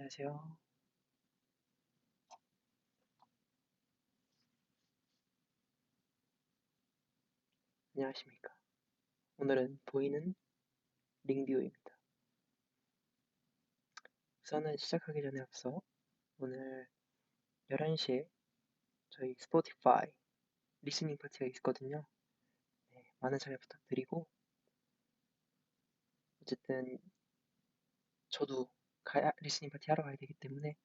안녕하세요. 안녕하십니까. 오늘은 보이는 링뷰입니다. 우선은 시작하기 전에 앞서 오늘 11시에 저희 스포티파이 리스닝 파티가 있거든요. 네, 많은 참여 부탁드리고 어쨌든 저도 리스닝 파티 하러 가야 되기 때문에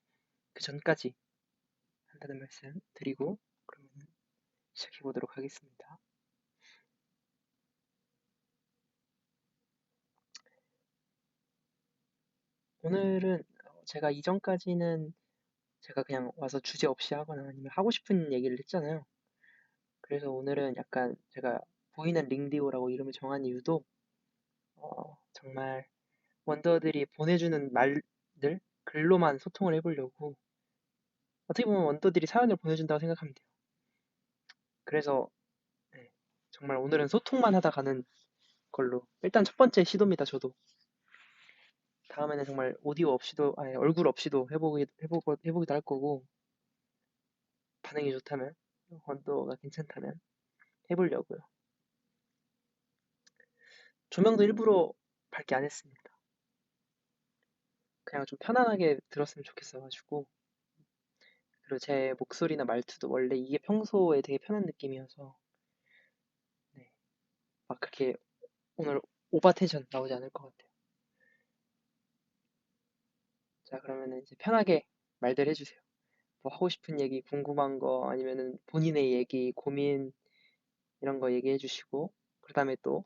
그 전까지 한다는 말씀 드리고 그러면 시작해 보도록 하겠습니다. 오늘은 제가 이전까지는 제가 그냥 와서 주제 없이 하거나 아니면 하고 싶은 얘기를 했잖아요. 그래서 오늘은 약간 제가 보이는 링디오라고 이름을 정한 이유도 정말 원더들이 보내주는 말들 글로만 소통을 해보려고 어떻게 보면 원더들이 사연을 보내준다고 생각하면 돼요. 그래서 네, 정말 오늘은 소통만 하다 가는 걸로 일단 첫 번째 시도입니다. 저도 다음에는 정말 오디오 없이도 아니 얼굴 없이도 해보기도 할 거고 반응이 좋다면 원더가 괜찮다면 해보려고요. 조명도 일부러 밝게 안 했습니다. 그냥 좀 편안하게 들었으면 좋겠어가지고 그리고 제 목소리나 말투도 원래 이게 평소에 되게 편한 느낌이어서 네, 막 그렇게 오늘 오바 텐션 나오지 않을 것 같아요. 자, 그러면은 이제 편하게 말들 해주세요. 뭐 하고 싶은 얘기, 궁금한 거, 아니면은 본인의 얘기, 고민, 이런 거 얘기해 주시고, 그 다음에 또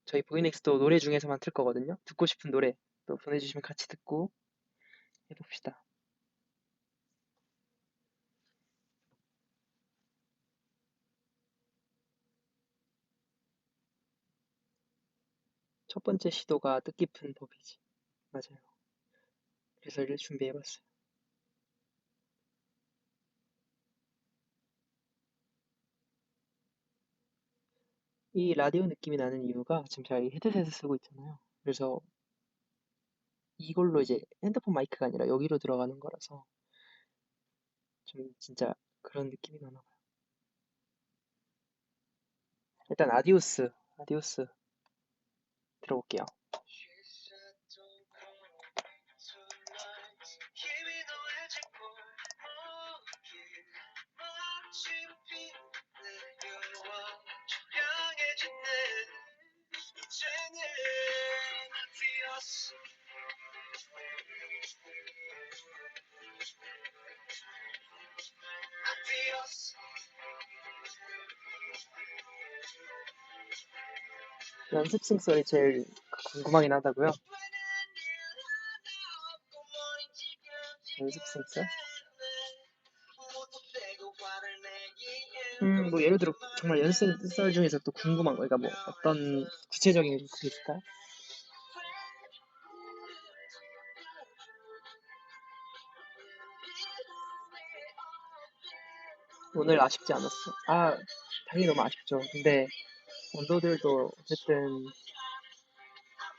저희 보이넥스도 노래 중에서만 틀 거거든요. 듣고 싶은 노래 또 보내주시면 같이 듣고 해봅시다. 첫 번째 시도가 뜻깊은 법이지. 맞아요. 그래서 이를 준비해봤어요. 이 라디오 느낌이 나는 이유가 지금 제가 이 헤드셋을 쓰고 있잖아요. 그래서 이걸로 이제 핸드폰 마이크가 아니라 여기로 들어가는 거라서 좀 진짜 그런 느낌이 나나 봐요. 일단 아디오스 들어볼게요. 연습생 썰이 제일 궁금하긴 하다고요. 연습생 썰? 뭐 예를 들어 정말 연습생 썰 중에서 또 궁금한 거, 그러니까 뭐 어떤 구체적인 게 있을까요? 오늘 아쉽지 않았어. 아, 당연히 너무 아쉽죠. 근데 원더들도 어쨌든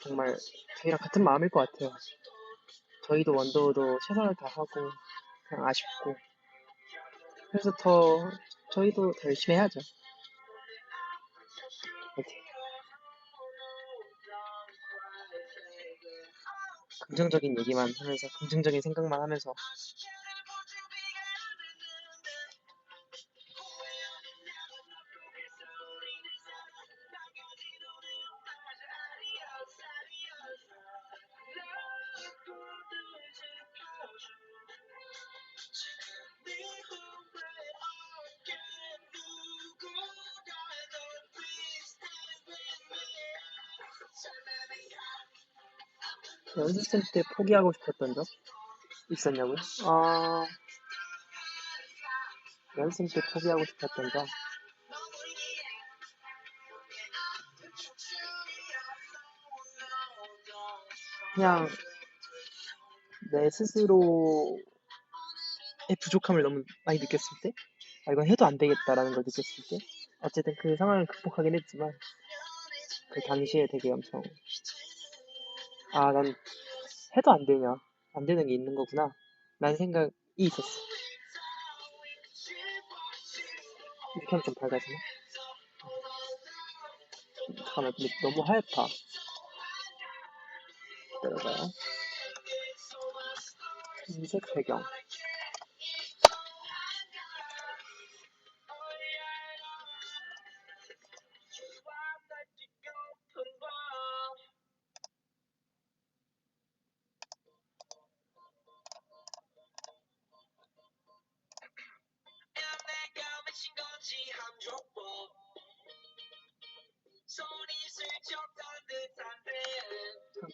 정말 저희랑 같은 마음일 것 같아요. 저희도 원더도 최선을 다하고 그냥 아쉽고 그래서 저희도 더 열심히 해야죠. 파이팅. 긍정적인 얘기만 하면서 긍정적인 생각만 하면서 연습생 때 포기하고 싶었던 적 있었냐고요? 연습생 때 포기하고 싶었던 적 그냥 내 스스로의 부족함을 너무 많이 느꼈을 때, 아, 이건 해도 안 되겠다라는 걸 느꼈을 때, 어쨌든 그 상황을 극복하긴 했지만, 그 당시에 되게 엄청, 아, 난 해도 안 되냐? 안 되는 게 있는 거구나. 라는 생각이 있었어. 이렇게 하면 좀 밝아지나? 잠깐만, 근데 너무 하얗다. 기다려봐요. 흰색 배경.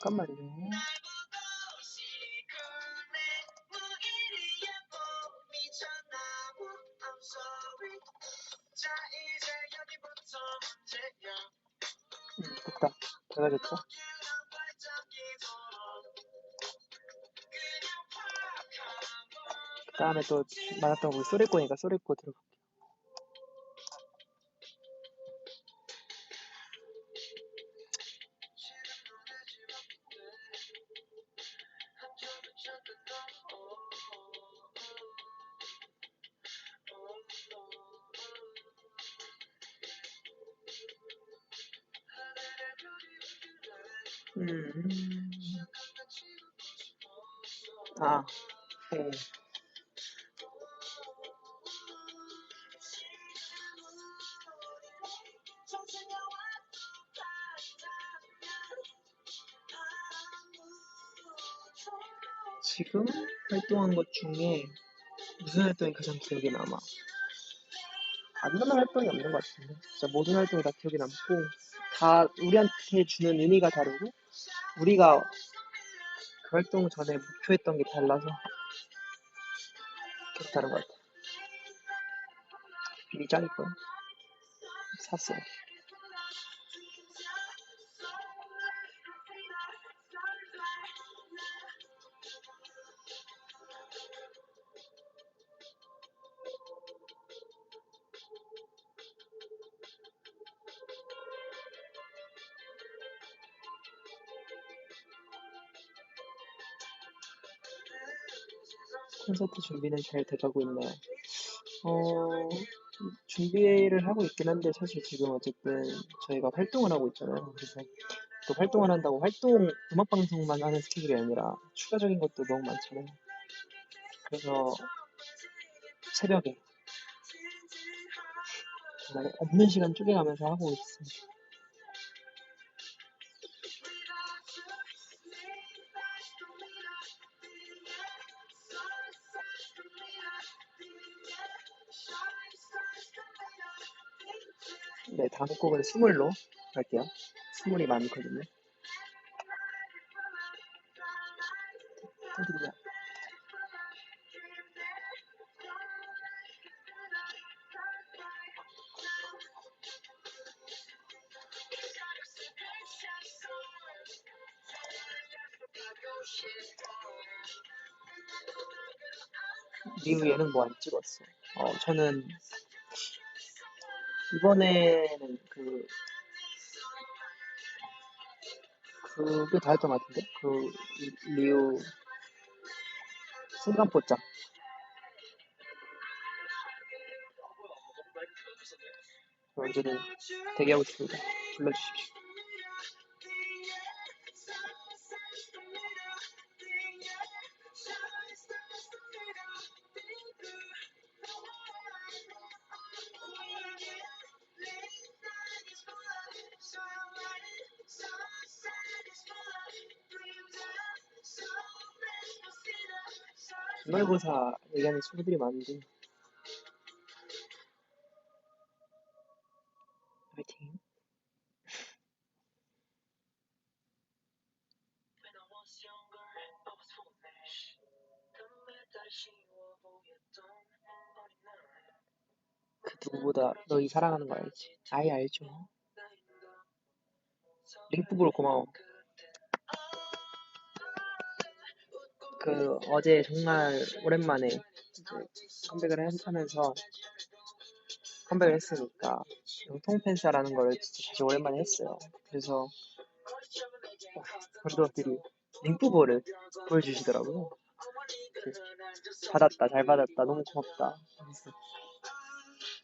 잠깐만요. 됐다. 밝아졌죠? 다음에 또 말했던 거 쏘리꼬니까 쏘리꼬 들어가. 아, 네. 지금 활동한 것 중에 무슨 활동이 가장 기억에 남아? 안 남는 활동이 없는 것 같은데. 진짜 모든 활동이 다 기억에 남고, 다 우리한테 주는 의미가 다르고, 우리가 그 활동 전에 목표했던 게 달라서 계속 다른 것 같아. 비리 짱이거 샀어요. 콘서트 준비는 잘 돼가고 있나요? 준비를 하고 있긴 한데 사실 지금 어쨌든 저희가 활동을 하고 있잖아요. 그래서 또 활동을 한다고 음악 방송만 하는 스케줄이 아니라 추가적인 것도 너무 많잖아요. 그래서 새벽에 정말 없는 시간 쪼개가면서 하고 있습니다. 네, 다음 곡은 스물로 갈게요. 스물이 많거든요. 어디냐? 리우 예능 뭐 안 찍었어. 저는 이번에는 그게 다 했던 것 같은데? 리우 순간포착. 언제든 대기하고 있습니다. 불러주십시오. 기말고사 얘기하는 친구들이 많은데 파이팅. 그 누구보다 너희 사랑하는 거 알지? 아예 알죠. 링크부로 고마워. 어제 정말 오랜만에 이제 컴백을 하면서 컴백을 했으니까 영통팬사라는 걸 진짜 다시 오랜만에 했어요. 그래서 팬들들이 링크볼을 보여주시더라고요. 받았다, 잘 받았다, 너무 고맙다.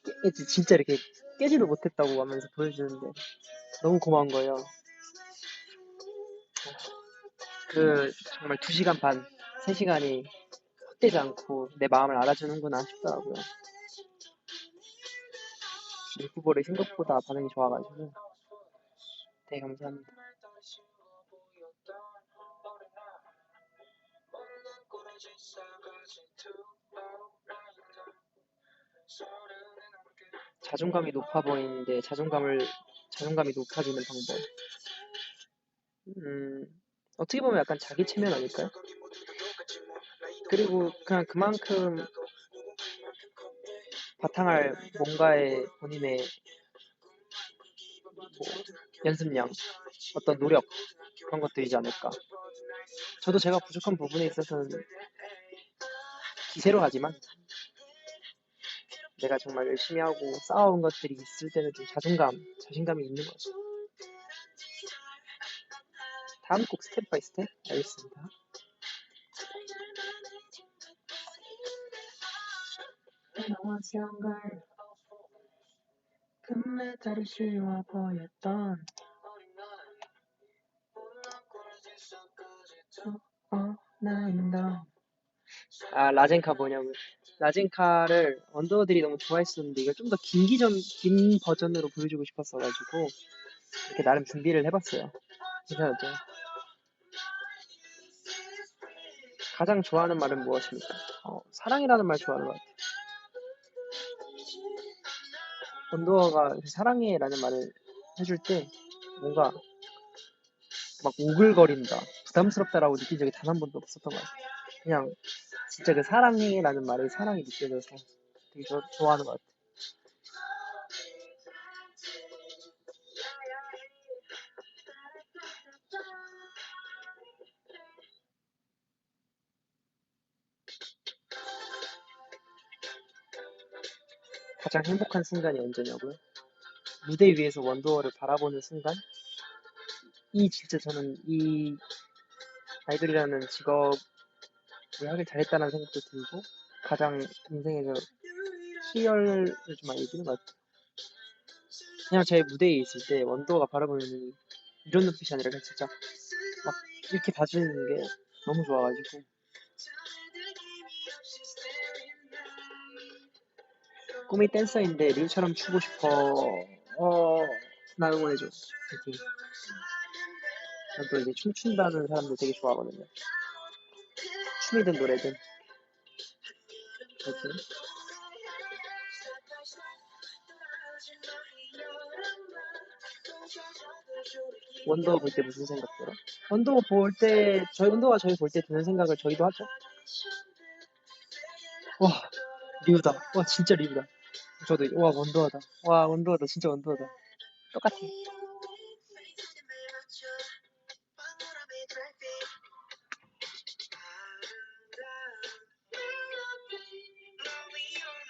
그래서 진짜 이렇게 깨지도 못했다고 하면서 보여주는데 너무 고마운 거예요. 정말 2시간 반, 3시간이 헛되지 않고 내 마음을 알아주는구나 싶더라고요. 링크볼이 생각보다 반응이 좋아가지고 되게 감사합니다. 자존감이 높아 보이는데 자존감이 높아지는 방법. 어떻게 보면 약간 자기 체면 아닐까요? 그리고 그냥 그만큼 바탕할 뭔가의 본인의 뭐 연습량, 어떤 노력 그런 것들이지 않을까. 저도 제가 부족한 부분에 있어서는 기세로 하지만 내가 정말 열심히 하고 쌓아온 것들이 있을 때는 좀 자신감이 있는 거죠. 다음 곡 스텝 바이 스텝 알겠습니다. 금메달이 쉬워 보였던 라젠카 뭐냐고요? 라젠카를 언더들이 너무 좋아했었는데 이걸 좀 더 긴 버전으로 보여주고 싶었어가지고 이렇게 나름 준비를 해봤어요. 괜찮았죠? 가장 좋아하는 말은 무엇입니까? 사랑이라는 말 좋아하는 것 같아요. 언더가 사랑해라는 말을 해줄 때 뭔가 막 오글거린다, 부담스럽다라고 느낀 적이 단 한 번도 없었던 것 같아요. 그냥 진짜 그 사랑해라는 말에 사랑이 느껴져서 되게 좋아하는 것 같아요. 가장 행복한 순간이 언제냐고요? 무대 위에서 원더월을 바라보는 순간? 진짜 저는 이 아이돌이라는 직업을 하길 잘했다는 생각도 들고 가장 인생에서 희열을 좀 많이 느끼는 것 같아요. 그냥 제 무대에 있을 때 원더가 바라보는 이런 눈빛이 아니라 그냥 진짜 막 이렇게 봐주는 게 너무 좋아가지고 꿈이 댄서인데 릴처럼 추고 싶어. 나 응원해줘. 이렇게. 저도 이제 춤춘다는 사람들 되게 좋아하거든요. 춤이든 노래든. 이렇게. 원더 볼 때 무슨 생각 들어? 원더가 저희 볼 때 드는 생각을 저희도 하죠. 와, 리우다. 와, 진짜 리우다. 저도, 와, 원더하다. 와, 원더하다. 진짜 원더하다. 똑같아.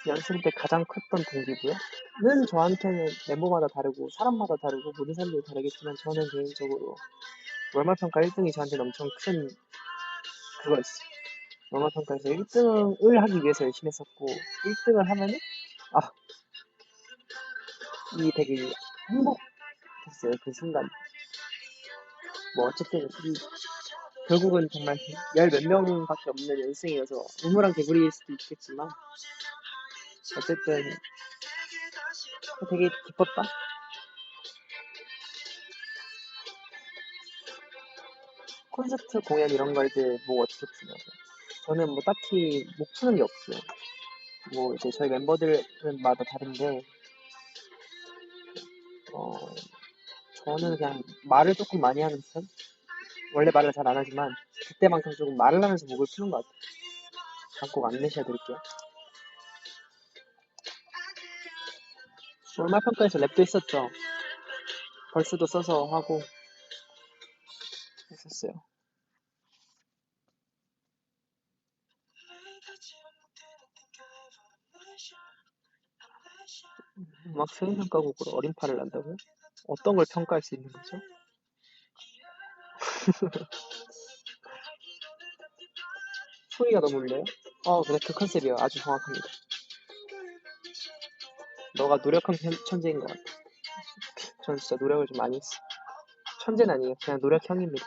연습 때 가장 컸던 동기부여는 저한테는 멤버마다 다르고 사람마다 다르고 모든 사람들이 다르겠지만 저는 개인적으로 월말평가 1등이 저한테는 엄청 큰 그거였어요. 월말평가에서 1등을 하기 위해서 열심히 했었고 1등을 하면은 이 되게 행복했어요. 그 순간. 뭐 어쨌든 결국은 정말 열 몇 명밖에 없는 연승이어서 우물한 개구리일 수도 있겠지만 어쨌든 되게 기뻤다. 콘서트 공연 이런 거 할 때 뭐 어떻게 푸냐고. 저는 뭐 딱히 목 푸는 게 없어요. 뭐 이제 저희 멤버들마다 다른데 저는 그냥 말을 조금 많이 하는 편? 원래 말을 잘 안 하지만 그때만큼 조금 말을 하면서 목을 푸는 것 같아요. 잠깐 안내시아 드릴게요. 월말평가에서 랩도 했었죠. 벌스도 써서 하고 했었어요. 음악 수행평가곡으로 어린파를 난다고요? 어떤 걸 평가할 수 있는 거죠? 소리가 너무 울려요? 그래, 그 컨셉이에요. 아주 정확합니다. 너가 노력한 천재인 것 같아. 저는 진짜 노력을 좀 많이 했어. 천재는 아니에요. 그냥 노력형입니다.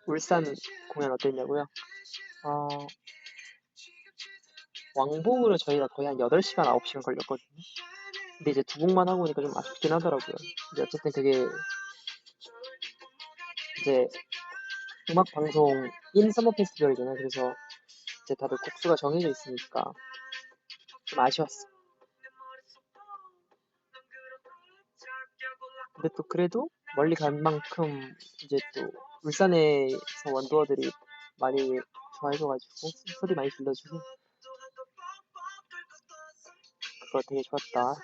울산 공연 어땠냐고요? 어, 왕복으로 저희가 거의 한 8시간, 9시간 걸렸거든요. 근데 이제 두 곡만 하고 오니까 좀 아쉽긴 하더라고요. 근데 어쨌든 그게 이제 음악 방송 인 서머 페스티벌이잖아요. 그래서 이제 다들 곡수가 정해져 있으니까 좀 아쉬웠어. 근데 또 그래도 멀리 간 만큼 이제 또 울산에서 원더들이 많이 좋아해줘가지고 소리 많이 들려주고 그거 되게 좋았다.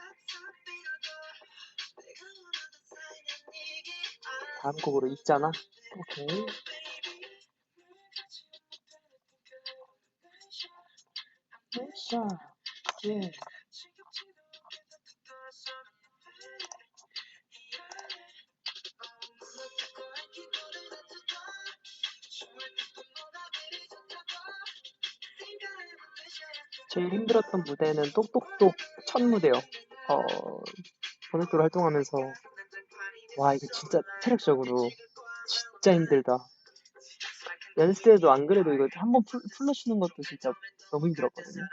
다음 곡으로 있잖아. 오케이. 샤. 예. 제일 힘들었던 무대는 똑똑똑 첫 무대요. 번역도로 활동하면서 와 이게 진짜 체력적으로 진짜 힘들다. 연습 때도 안 그래도 이거 한번 풀러주는 것도 진짜 너무 힘들었거든요.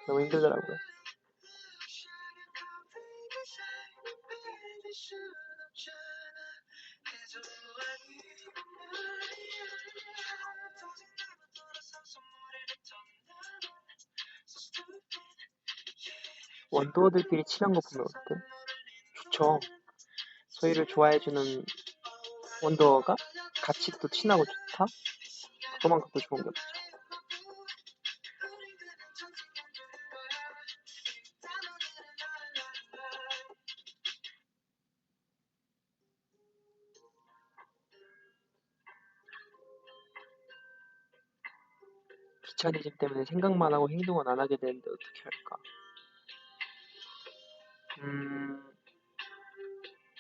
너무 힘들더라고요. 원더들끼리 친한 거 보면 어때? 좋죠. 저희를 좋아해주는 원더가 같이 또 친하고 좋다? 그거만큼 더 좋은 게 없죠. 귀차니즘 때문에 생각만 하고 행동은 안 하게 되는데 어떻게 할까?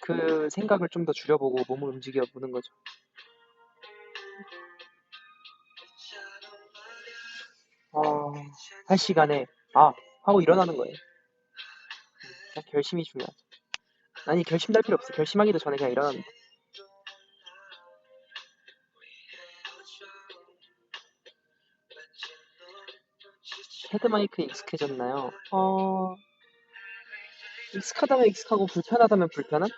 그 생각을 좀 더 줄여보고 몸을 움직여 보는 거죠. 할 시간에 하고 일어나는 거예요. 그냥 결심이 중요하죠. 아니 결심 날 필요 없어. 결심하기도 전에 그냥 일어나는 거. 헤드마이크에 익숙해졌나요? 익숙하다면 익숙하고 불편하다면 불편한?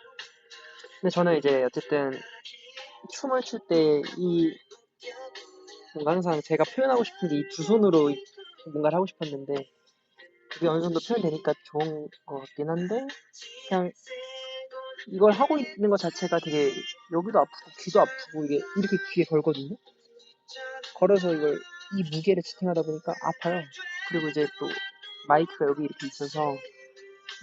근데 저는 이제 어쨌든 춤을 출 때 이 뭔가 항상 제가 표현하고 싶은 게 이 두 손으로 뭔가를 하고 싶었는데 그게 어느 정도 표현되니까 좋은 것 같긴 한데 그냥 이걸 하고 있는 것 자체가 되게 여기도 아프고 귀도 아프고 이게 이렇게 귀에 걸거든요. 걸어서 이걸 이 무게를 지탱하다 보니까 아파요. 그리고 이제 또 마이크가 여기 이렇게 있어서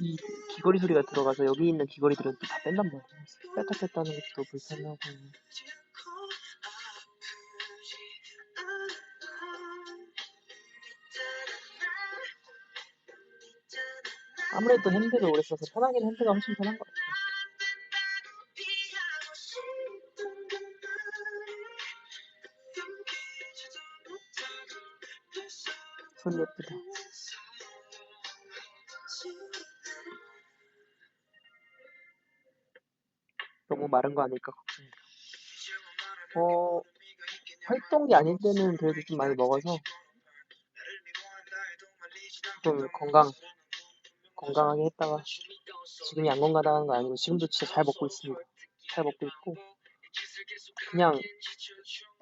이 귀걸이 소리가 들어가서 여기 있는 귀걸이들은 또 다 뺀단 말이에요. 뺐다 뺐다 하는 것도 불편하고 아무래도 핸드를 오래 써서 편하긴 핸드가 훨씬 편한 것 같아요. 손 예쁘다. 너무 마른 거 아닐까 걱정돼요. 활동이 아닐 때는 그래도 좀 많이 먹어서 좀 건강하게 했다가 지금이 안 건강하다는 거 아니고 지금도 진짜 잘 먹고 있습니다. 잘 먹고 있고 그냥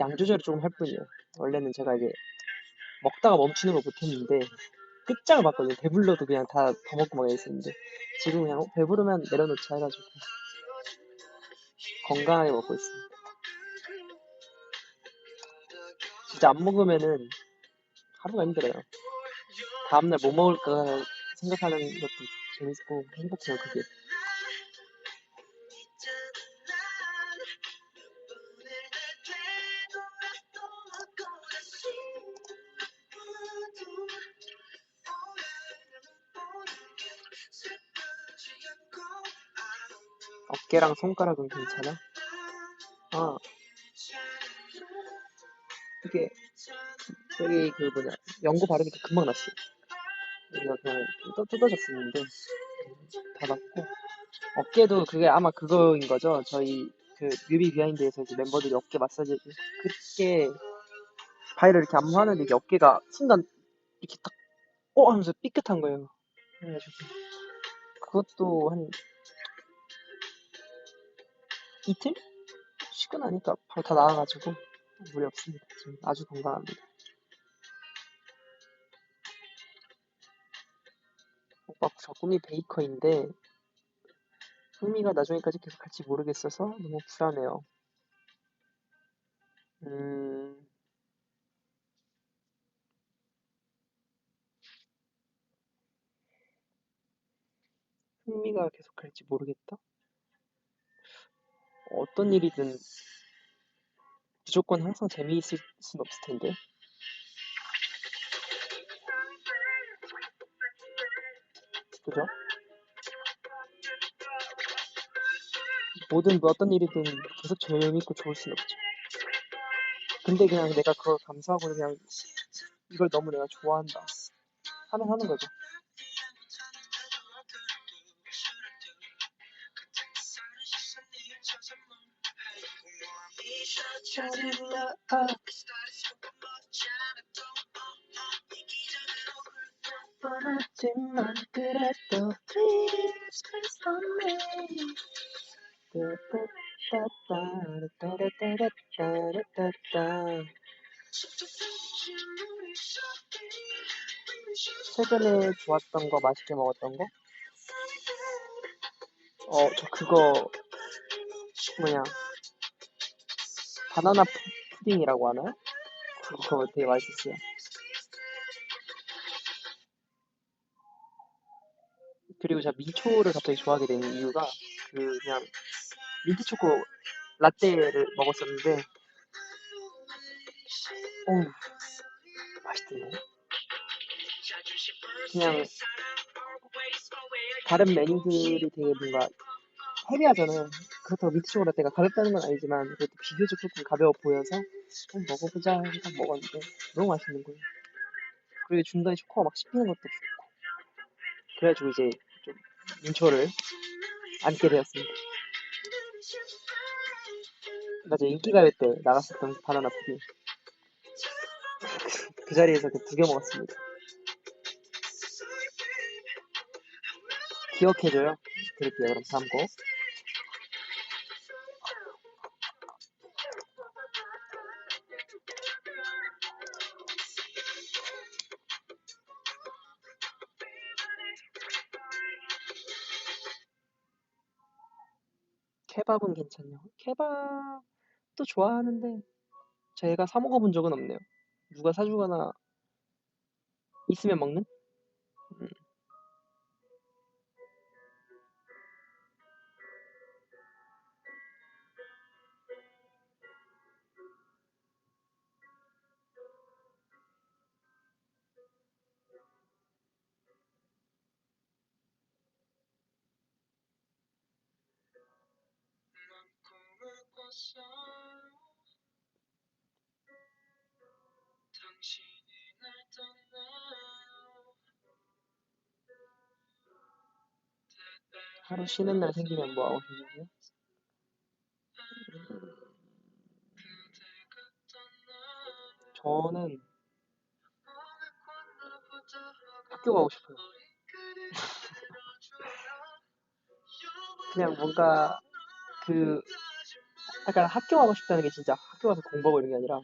양 조절을 조금 할 뿐이에요. 원래는 제가 이제 먹다가 멈추는 걸 못했는데 끝장을 봤거든요. 배불러도 그냥 다 더 먹고 막 이랬었는데 지금 그냥 배부르면 내려놓자 해가지고 건강하게 먹고 있습니다. 진짜 안 먹으면은 하루가 힘들어요. 다음날 뭐 먹을까 생각하는 것도 재밌고 행복해요, 그게. 어깨랑 손가락은 괜찮아? 아, 이게 여기 그 뭐냐 연고 바르니까 금방 났어. 여기가 그냥 뜯어졌었는데 닫았고 어깨도 그게 아마 그거인 거죠. 저희 그 뮤비 비하인드에서 이제 멤버들이 어깨 마사지 그때 바이를 이렇게 안무하는데 이게 어깨가 순간 이렇게 딱 하면서 삐끗한 거예요. 그래가지고 그것도 한 이틀 쉬고 나니까 바로 다 나아가지고 무리 없습니다. 지금 아주 건강합니다. 오빠 저 꿈이 베이커인데 흥미가 나중에까지 계속 갈지 모르겠어서 너무 불안해요. 음, 흥미가 계속 갈지 모르겠다? 어떤 일이든 무조건 항상 재미있을 순 없을 텐데. 그죠? 뭐든 어떤 일이든 계속 재미있고 좋을 순 없죠. 근데 그냥 내가 그걸 감수하고 그냥 이걸 너무 내가 좋아한다 하면 하는 거죠. 뻔하지만 그래도 Please please on me 따따따따따따따따따따 최근에 좋았던 거 맛있게 먹었던 거? 저 그거 뭐냐 바나나 푸딩이라고 하나요? 그거 되게 맛있었어요. 그리고 제가 민초를 갑자기 좋아하게 된 이유가 그냥 민트 초코 라떼를 먹었었는데 어우 맛있던데 그냥 다른 메뉴들이 되게 뭔가 헤비하잖아요. 그렇다고 민트 초코 라떼가 가볍다는 건 아니지만 그래도 비교적 조금 가벼워 보여서 먹어보자 해서 딱 먹었는데 너무 맛있는 거예요. 그리고 중간에 초코가 막 씹히는 것도 좋고 그래가지고 이제 좀 민초를 안게 되었습니다. 맞아 인기가요 때 나갔었던 바나나 푸딩 그 자리에서 그 2개 먹었습니다. 기억해줘요. 드릴게요. 그럼 다음 거. 케밥은 괜찮냐? 케밥도 좋아하는데 제가 사 먹어본 적은 없네요. 누가 사주거나 있으면 먹는? 음, 하루 쉬는 날 생기면 뭐 하고 싶으세요? 저는 학교 가고 싶어요. 그냥 뭔가 그 약간 학교 가고 싶다는 게 진짜 학교 가서 공부하고 이런 게 아니라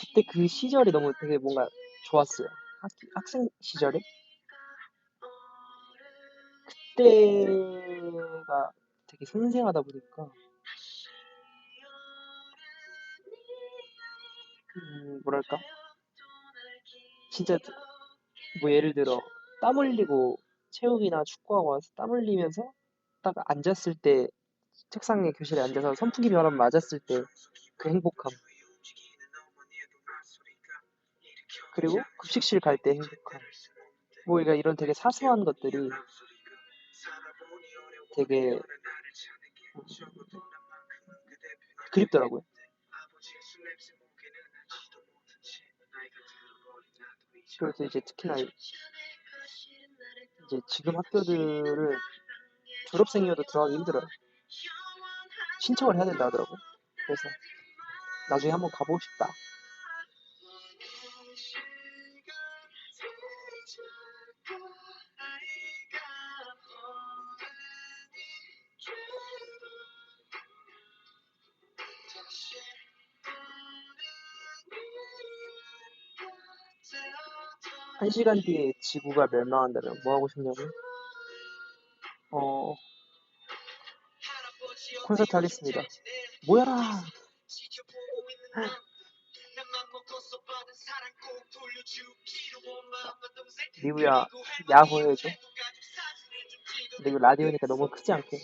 그때 그 시절이 너무 되게 뭔가 좋았어요. 학생 시절에 그때가 되게 생생하다 보니까 뭐랄까 진짜 뭐 예를 들어 땀 흘리고 체육이나 축구하고 와서 땀 흘리면서 딱 앉았을 때 책상에 교실에 앉아서 선풍기 바람 맞았을 때 그 행복함. 그리고 급식실 갈 때 행복함. 뭐 이런 되게 사소한 것들이 되게 그립더라고요. 그래서 이제 특히나 이제 지금 학교들은 졸업생이어도 들어가기 힘들어요. 신청을 해야 된다 하더라고요. 그래서 나중에 한번 가보고 싶다. 한 시간 뒤에 지구가 멸망한다면 뭐 하고 싶냐고요? 콘서트 하겠습니다. 모여라! 리우야, 야호해줘. 근데 이거 라디오니까 너무 크지 않게.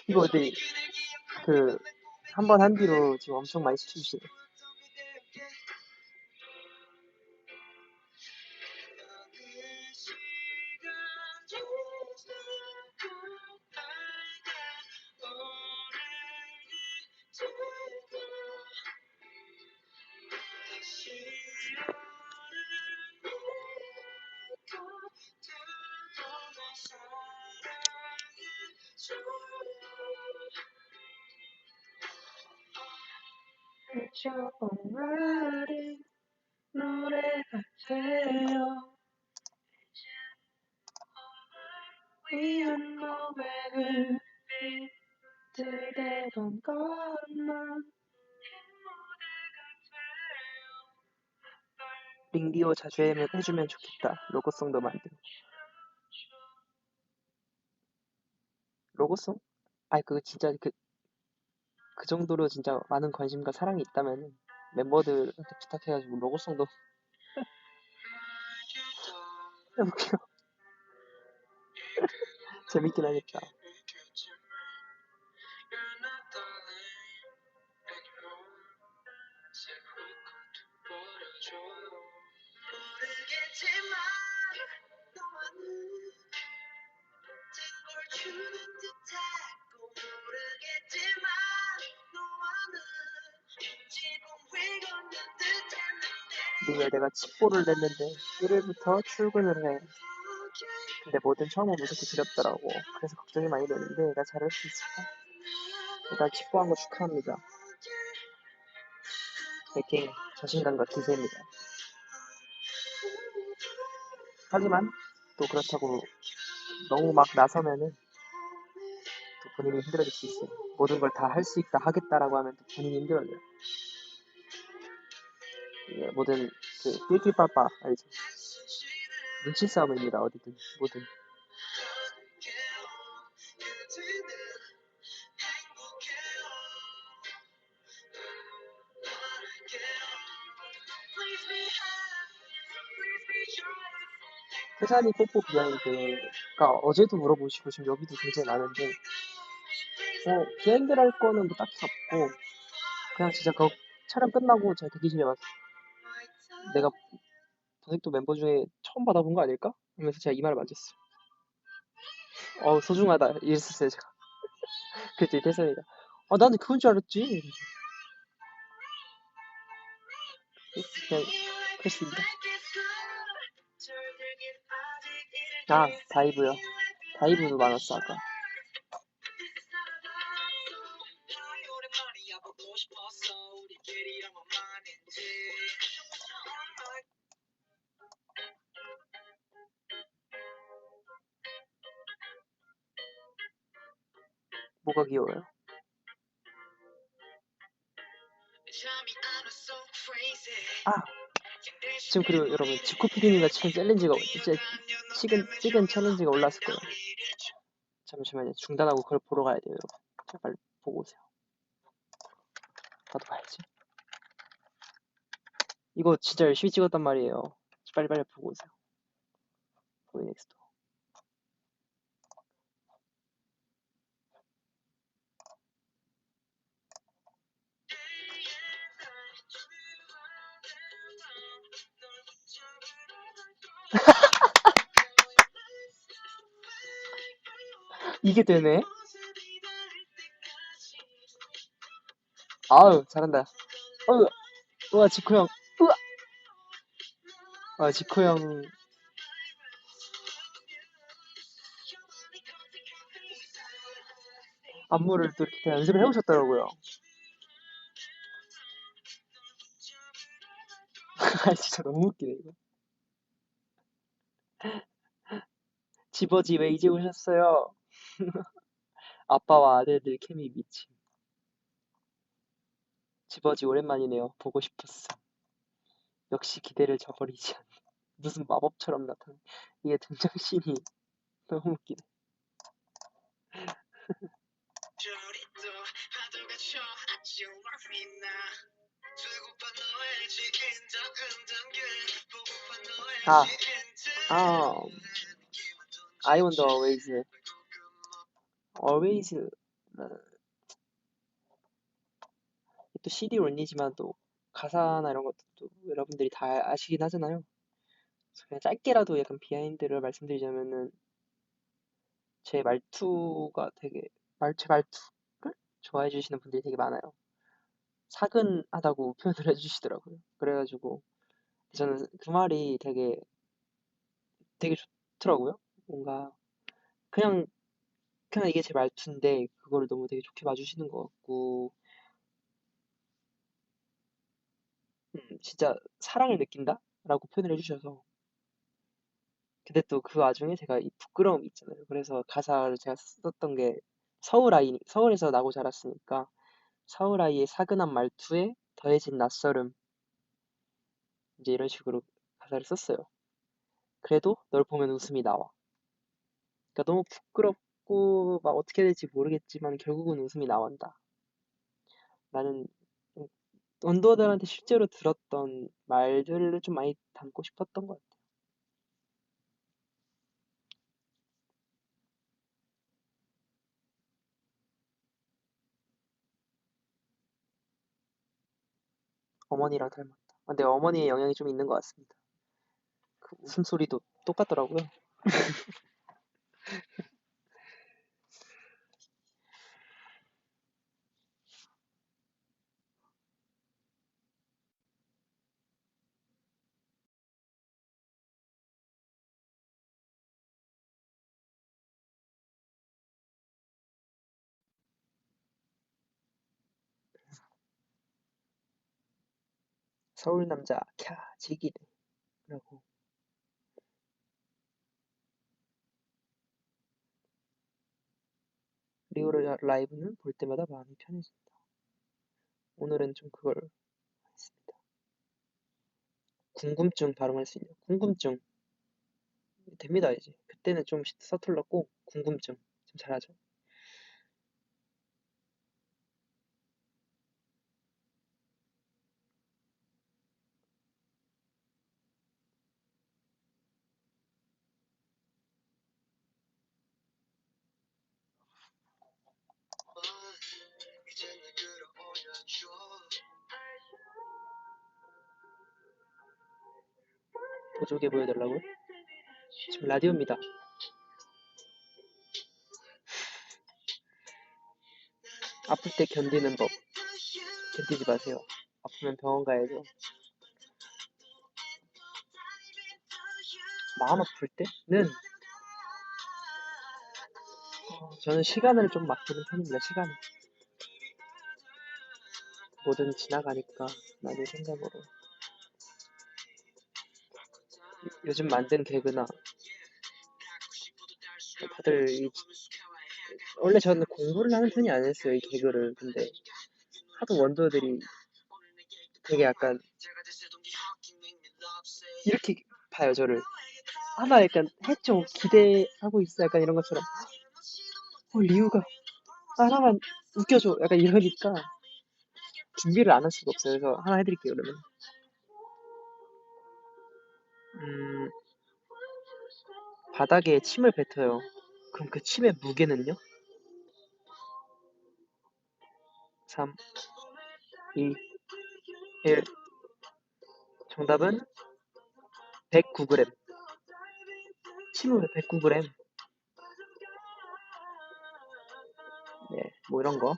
이거 어디, 한 번 한 뒤로 지금 엄청 많이 시켜주시네. 정말이 노래가 돼요. 위한 고백을 들대던 것만 링디오 자주 해주면 좋겠다. 로고송도 만들고. 로고송? 아니 그거 진짜 그 정도로 진짜 많은 관심과 사랑이 있다면 멤버들한테 부탁해가지고 로고송도 해볼게요. 재밌긴 하겠다. 리우야 내가 칩보를 냈는데 일요일부터 출근을 해. 근데 뭐든 처음은 무섭게 두렵더라고. 그래서 걱정이 많이 되는데 내가 잘할 수 있을까? 일단 칩보한 거 축하합니다. 파이팅, 자신감과 기세입니다. 하지만 또 그렇다고 너무 막 나서면은 또 본인이 힘들어질 수 있어요. 모든 걸 다 할 수 있다 하겠다라고 하면 또 본인이 힘들어요. 예, 모든 낄낄빠빠 알죠? 눈치 싸움입니다. 어디든 뭐든. 태산이 뽀뽀 비하인드가 어제도 물어보시고 지금 여기도 굉장히 많은데 비하인드랄 거는 뭐 딱히 없고 그냥 진짜 그 촬영 끝나고 제가 대기실에 와서 내가 도색도 멤버 중에 처음 받아본 거 아닐까? 하면서 제가 이마를 만졌어요. 소중하다 이랬었어요 제가. 그랬더니 태산이가 나는 그건 줄 알았지. 그냥 그랬습니다. 다이브요. 다이브도 많았어 아까. 뭐가 귀여워요? 지금 그리고 여러분 지코피디님과 찍은 챌린지가 찍은 챌린지가 올랐을 거예요. 잠시만요. 중단하고 그걸 보러 가야 돼요, 여러분. 제발 보고 오세요. 나도 봐야지. 이거 진짜 열심히 찍었단 말이에요. 빨리빨리 보고 오세요. 보이 넥스트. 이게 되네? 아우, 잘한다. 어우, 우와, 지코 형. 우와! 아, 지코 형. 안무를 또 이렇게 연습을 해오셨더라고요. 아, 진짜 너무 웃기네, 이거. 집어지 왜 이제 오셨어요? 아빠와 아들들 케미 미침. 집어지 오랜만이네요. 보고 싶었어. 역시 기대를 저버리지 않네. 무슨 마법처럼 나타나. 이게 등장씬이 너무 웃기네. 아, 아, I wonder always, 또 CD 올리지만 또 가사나 이런 것도 또 여러분들이 다 아시긴 하잖아요. 그래서 그냥 짧게라도 약간 비하인드를 말씀드리자면은 제 말투가 되게 제 말투를 좋아해 주시는 분들이 되게 많아요. 사근하다고 표현을 해주시더라고요. 그래가지고 저는 그 말이 되게 좋더라고요. 뭔가 그냥 이게 제 말투인데 그거를 너무 되게 좋게 봐주시는 것 같고 진짜 사랑을 느낀다라고 표현을 해주셔서 근데 또 그 와중에 제가 이 부끄러움이 있잖아요. 그래서 가사를 제가 썼던 게 서울에서 나고 자랐으니까 서울 아이의 사근한 말투에 더해진 낯설음 이제 이런 식으로 가사를 썼어요. 그래도 널 보면 웃음이 나와. 그러니까 너무 부끄럽고 막 어떻게 될지 모르겠지만 결국은 웃음이 나온다. 라는 원더들한테 실제로 들었던 말들을 좀 많이 담고 싶었던 것 같아요. 어머니랑 닮았다. 근데 어머니의 영향이 좀 있는 것 같습니다. 그 웃음소리도 똑같더라고요. 서울 남자 캬 지기네 라고 리오 라이브는 볼 때마다 마음이 편해진다. 오늘은 좀 그걸 했습니다. 궁금증 발음할 수 있는 궁금증 됩니다 이제. 그때는 좀 서툴렀고 궁금증 좀 잘하죠. 보조개 보여달라고요? 지금 라디오입니다. 아플 때 견디는 법 견디지 마세요. 아프면 병원 가야죠. 마음 아플 때는 저는 시간을 좀 맡기는 편입니다. 시간을 뭐든 지나가니까 라는 생각으로 요즘 만든 개그나 다들 원래 저는 공부를 하는 편이 아니었어요 이 개그를. 근데 하도 원더들이 되게 약간 이렇게 봐요 저를. 하나 약간 했죠 기대하고 있어 약간 이런 것처럼 리우가 하나만 웃겨줘 약간 이러니까 준비를 안 할 수가 없어요. 그래서 하나 해드릴게요 그러면. 음, 바닥에 침을 뱉어요. 그럼 그 침의 무게는요? 3, 2, 1. 정답은 109g. 침을 109g. 네, 뭐 이런 거.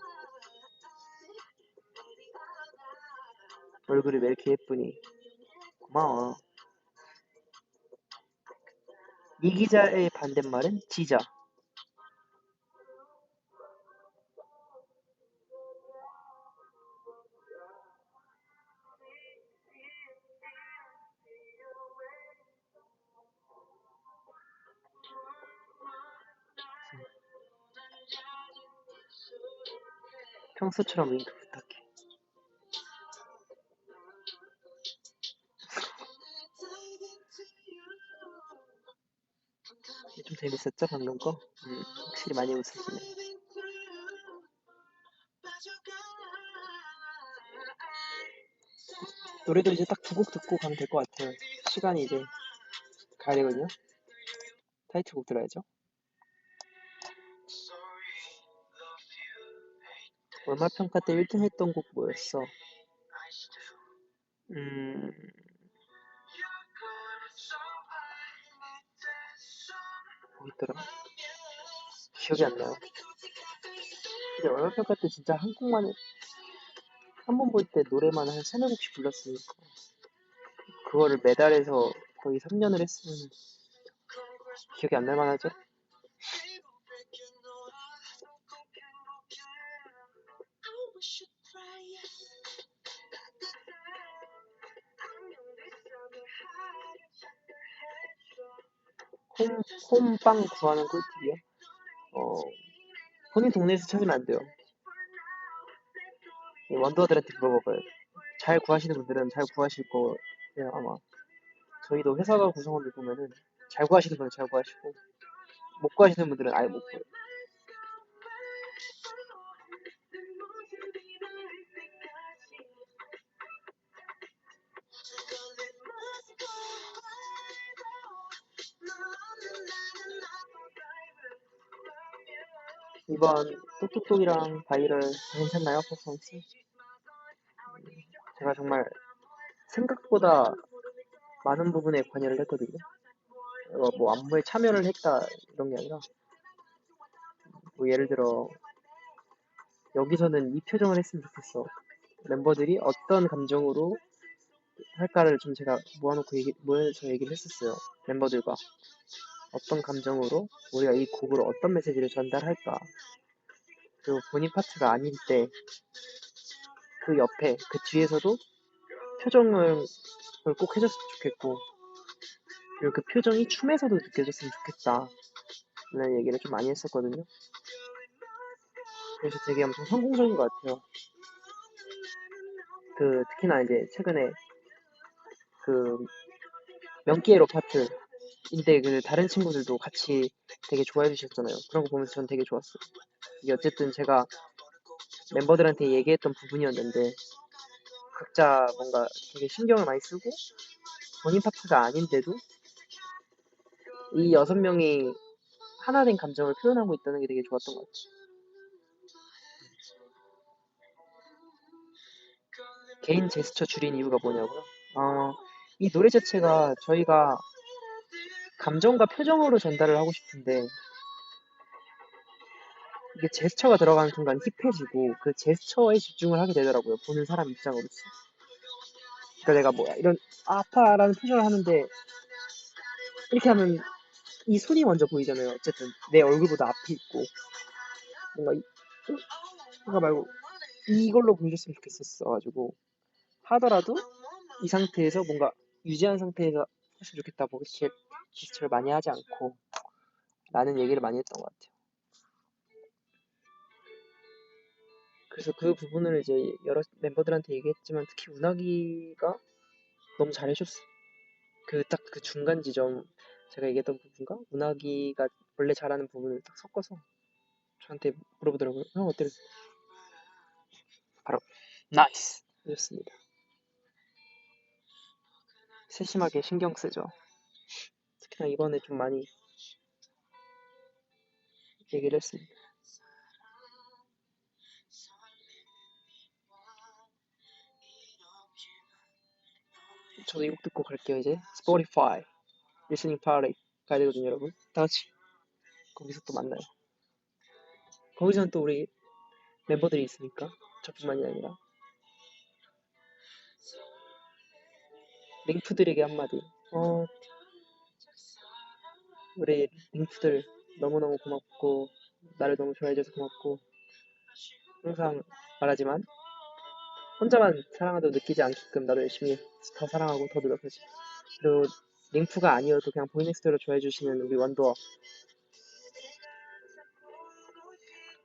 얼굴이 왜 이렇게 예쁘니? 고마워. 이기자의 반대말은 지자. 평소처럼 윙크 부탁해. 좀 재밌었죠, 방금 거? 확실히 많이 웃으시네. 노래도 이제 딱 두 곡 듣고 가면 될 것 같아요. 시간이 이제 가야 되거든요. 타이틀곡 들어야죠. 월말평가 때 1등 했던 곡 뭐였어? 음, 뭐 있더라? 기억이 안 나요. 근데 월말평가 때 진짜 한 곡만, 한 번 볼 때 노래만 한 세네 곡씩 불렀으니까. 그거를 매달해서 거의 3년을 했으면 기억이 안 날 만하죠? 홈, 홈빵 구하는 꿀팁이요? 어, 본인 동네에서 찾으면 안 돼요. 이 원더들한테 물어봐봐요. 잘 구하시는 분들은 잘 구하실 거예요, 아마. 저희도 회사가 구성원들 보면은 잘 구하시는 분은 잘 구하시고, 못 구하시는 분들은 아예 못 구해요. 이번 똑똑똑이랑 바이럴 괜찮나요, 퍼포먼스? 제가 정말 생각보다 많은 부분에 관여를 했거든요. 뭐 안무에 참여를 했다 이런 게 아니라 뭐 예를 들어 여기서는 이 표정을 했으면 좋겠어. 멤버들이 어떤 감정으로 할까를 좀 제가 모여서 얘기를 했었어요. 멤버들과 어떤 감정으로 우리가 이 곡으로 어떤 메시지를 전달할까. 그리고 본인 파트가 아닐 때 그 옆에 그 뒤에서도 표정을 꼭 해줬으면 좋겠고 그리고 그 표정이 춤에서도 느껴졌으면 좋겠다 라는 얘기를 좀 많이 했었거든요. 그래서 되게 엄청 성공적인 것 같아요. 특히나 이제 최근에 그 명기의 로 파트인데 그 다른 친구들도 같이 되게 좋아해 주셨잖아요. 그런 거 보면서 전 되게 좋았어요. 이게 어쨌든 제가 멤버들한테 얘기했던 부분이었는데 각자 뭔가 되게 신경을 많이 쓰고 본인 파트가 아닌데도 이 6명이 하나 된 감정을 표현하고 있다는 게 되게 좋았던 것 같아요. 개인 제스처 줄인 이유가 뭐냐고요? 이 노래 자체가 저희가 감정과 표정으로 전달을 하고 싶은데 이게 제스처가 들어가는 순간 힙해지고 그 제스처에 집중을 하게 되더라고요. 보는 사람 입장으로서. 그러니까 내가 뭐야 이런 아파라는 표정을 하는데 이렇게 하면 이 손이 먼저 보이잖아요. 어쨌든 내 얼굴보다 앞에 있고 뭔가 그거 말고 이걸로 보여줬으면 좋겠었어가지고 하더라도 이 상태에서 뭔가 유지한 상태에서 했으면 좋겠다. 뭐 이렇게 제스처를 많이 하지 않고 라는 얘기를 많이 했던 것 같아요. 그래서 그 부분을 이제 여러 멤버들한테 얘기했지만 특히 운하기가 너무 잘해줬어. 그 딱 그 중간 지점 제가 얘기했던 부분과 운하기가 원래 잘하는 부분을 딱 섞어서 저한테 물어보더라고요. 형 어때요? 바로 나이스! 해줬습니다. 세심하게 신경 쓰죠. 그냥 이번에 좀 많이 얘기를 했습니다. 저도 이 곡 듣고 갈게요 이제. 스포티파이 리스닝 파티 가야 되거든요 여러분. 다 같이 거기서 또 만나요. 거기서는 또 우리 멤버들이 있으니까 저뿐만이 아니라 링프들에게 한마디. 우리 링프들 너무너무 고맙고 나를 너무 좋아해줘서 고맙고 항상 말하지만 혼자만 사랑하도 느끼지 않게끔 나도 열심히 더 사랑하고 더 노력하지. 그리고 링프가 아니어도 그냥 보이넥스트로 좋아해주시는 우리 원더워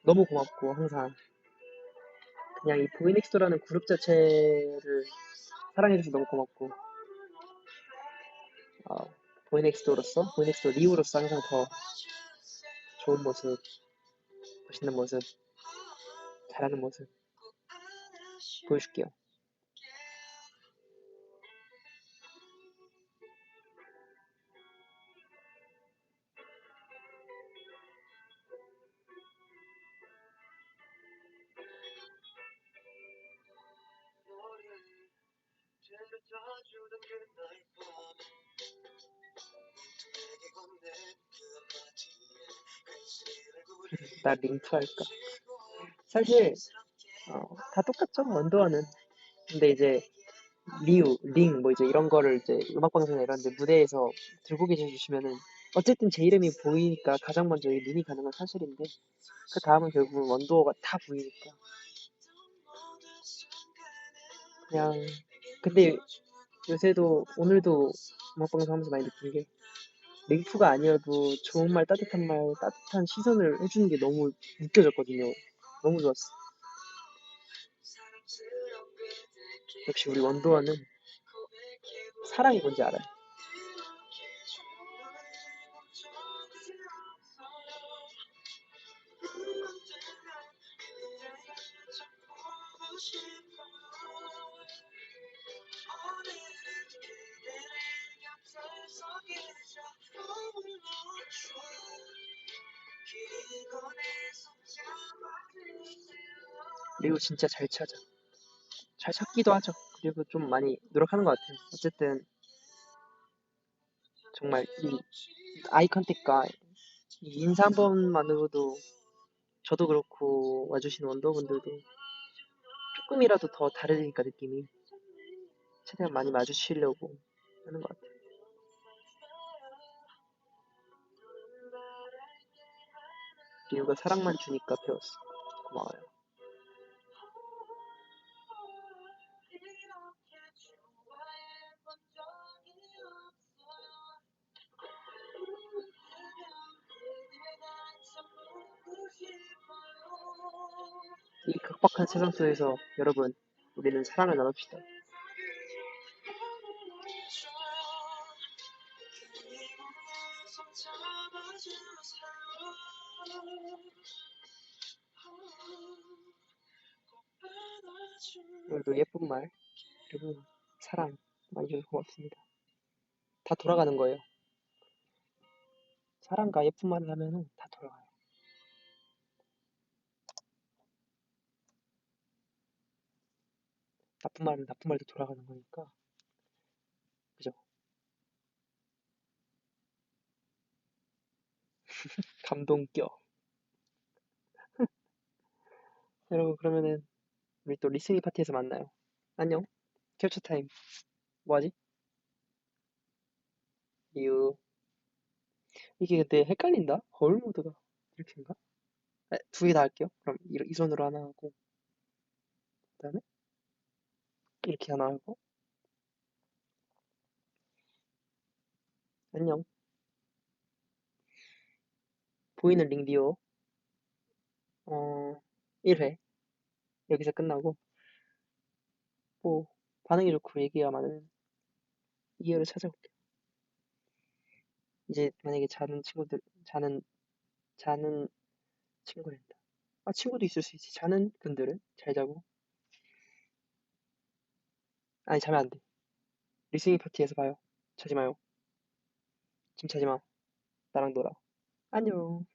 너무 고맙고 항상 그냥 이 보이넥스트라는 그룹 자체를 사랑해줘서 너무 고맙고 보이넥스트로서 보이넥스트 리우로서 항상 더 좋은 모습, 멋있는 모습, 잘하는 모습 보여줄게요. 나 링프 할까? 사실 다 똑같죠 원더와는. 근데 이제 리우, 링, 뭐 이제 이런 거를 이제 음악방송이나 이런 데 무대에서 들고 계셔주시면은 어쨌든 제 이름이 보이니까 가장 먼저 눈이 가는 건 사실인데 그 다음은 결국은 원더워가 다 보이니까 그냥 근데 요새도 오늘도 음악방송 하면서 많이 느낀 게 링프가 아니어도 좋은 말, 따뜻한 말, 따뜻한 시선을 해주는 게 너무 느껴졌거든요. 너무 좋았어. 역시 우리 원더와는 사랑이 뭔지 알아요. 그리고 진짜 잘 찾아. 잘 찾기도 하죠. 그리고 좀 많이 노력하는 것 같아요. 어쨌든 정말 이 아이 컨택과 이 인사 한 번만으로도 저도 그렇고 와주신 원더분들도 조금이라도 더 다르니까 느낌이 최대한 많이 마주치려고 하는 것 같아요. 리우가 사랑만 주니까 배웠어. 고마워요. 이 각박한 세상 속에서 여러분 우리는 사랑을 나눕시다. 오늘도 예쁜 말 그리고 사랑 많이 줘서 고맙습니다. 다 돌아가는 거예요. 사랑과 예쁜 말을 하면은 다 돌아가요. 나쁜 말은 나쁜 말도 돌아가는 거니까 그죠? 감동 껴. 여러분 그러면은 우리 또 리스닝 파티에서 만나요. 안녕. 캡처 타임. 뭐하지? 이유. 이게 근데 헷갈린다. 거울 모드가 이렇게인가? 두 개 다 할게요. 그럼 이 손으로 하나 하고 그다음에 이렇게 하나 하고 안녕. 보이는 링디오 1회 여기서 끝나고 뭐 반응이 좋고 얘기가 많으면 2회로 찾아올게요. 이제 만약에 자는 친구랜다. 친구도 있을 수 있지. 자는 분들은 잘 자고. 아니 자면 안 돼. 리스닝 파티에서 봐요. 자지 마요. 짐 차지 마. 나랑 놀아. 안녕.